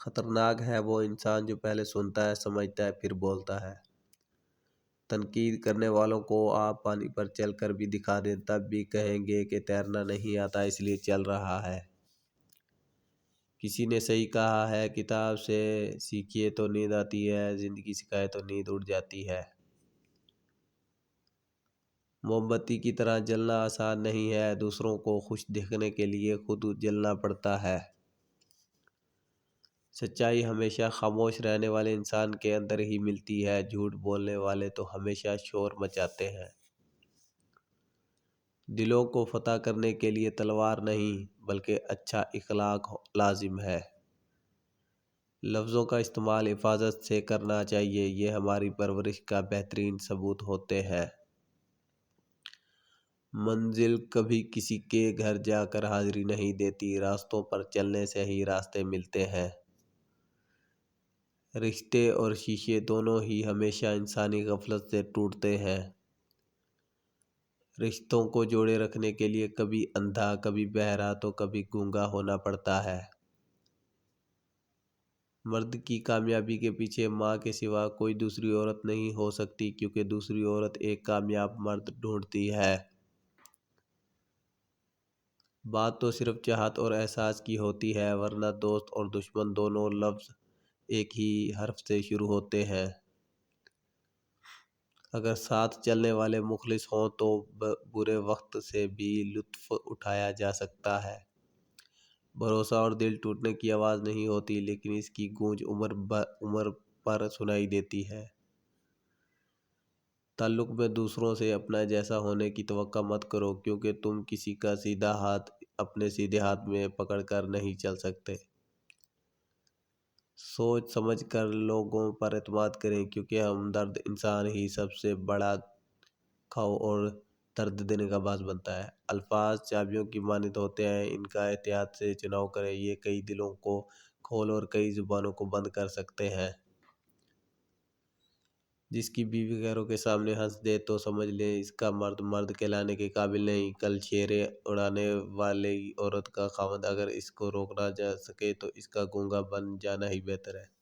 خطرناک ہے وہ انسان جو پہلے سنتا ہے، سمجھتا ہے، پھر بولتا ہے۔ تنقید کرنے والوں کو آپ پانی پر چل کر بھی دکھا دیں تب بھی کہیں گے کہ تیرنا نہیں آتا اس لیے چل رہا ہے۔ کسی نے صحیح کہا ہے، کتاب سے سیکھیے تو نیند آتی ہے، زندگی سکھائے تو نیند اڑ جاتی ہے۔ موم بتی کی طرح جلنا آسان نہیں ہے، دوسروں کو خوش دیکھنے کے لیے خود جلنا پڑتا ہے۔ سچائی ہمیشہ خاموش رہنے والے انسان کے اندر ہی ملتی ہے، جھوٹ بولنے والے تو ہمیشہ شور مچاتے ہیں۔ دلوں کو فتح کرنے کے لیے تلوار نہیں بلکہ اچھا اخلاق لازم ہے۔ لفظوں کا استعمال حفاظت سے کرنا چاہیے، یہ ہماری پرورش کا بہترین ثبوت ہوتے ہیں۔ منزل کبھی کسی کے گھر جا کر حاضری نہیں دیتی، راستوں پر چلنے سے ہی راستے ملتے ہیں۔ رشتے اور شیشے دونوں ہی ہمیشہ انسانی غفلت سے ٹوٹتے ہیں۔ رشتوں کو جوڑے رکھنے کے لیے کبھی اندھا، کبھی بہرا تو کبھی گونگا ہونا پڑتا ہے۔ مرد کی کامیابی کے پیچھے ماں کے سوا کوئی دوسری عورت نہیں ہو سکتی، کیونکہ دوسری عورت ایک کامیاب مرد ڈھونڈتی ہے۔ بات تو صرف چاہت اور احساس کی ہوتی ہے، ورنہ دوست اور دشمن دونوں لفظ ایک ہی حرف سے شروع ہوتے ہیں۔ اگر ساتھ چلنے والے مخلص ہوں تو برے وقت سے بھی لطف اٹھایا جا سکتا ہے۔ بھروسہ اور دل ٹوٹنے کی آواز نہیں ہوتی، لیکن اس کی گونج عمر پر سنائی دیتی ہے۔ تعلق میں دوسروں سے اپنا جیسا ہونے کی توقع مت کرو، کیونکہ تم کسی کا سیدھا ہاتھ اپنے سیدھے ہاتھ میں پکڑ کر نہیں چل سکتے۔ سوچ سمجھ کر لوگوں پر اعتماد کریں، کیونکہ ہمدرد انسان ہی سب سے بڑا کھو اور درد دینے کا باعث بنتا ہے۔ الفاظ چابیوں کی مانند ہوتے ہیں، ان کا احتیاط سے چناؤ کریں، یہ کئی دلوں کو کھول اور کئی زبانوں کو بند کر سکتے ہیں۔ جس کی بیوی غیروں کے سامنے ہنس دے تو سمجھ لیں اس کا مرد مرد کہلانے کے قابل نہیں۔ کل شیریں اڑانے والی عورت کا خاوند اگر اس کو روک نہ جا سکے تو اس کا گونگا بن جانا ہی بہتر ہے۔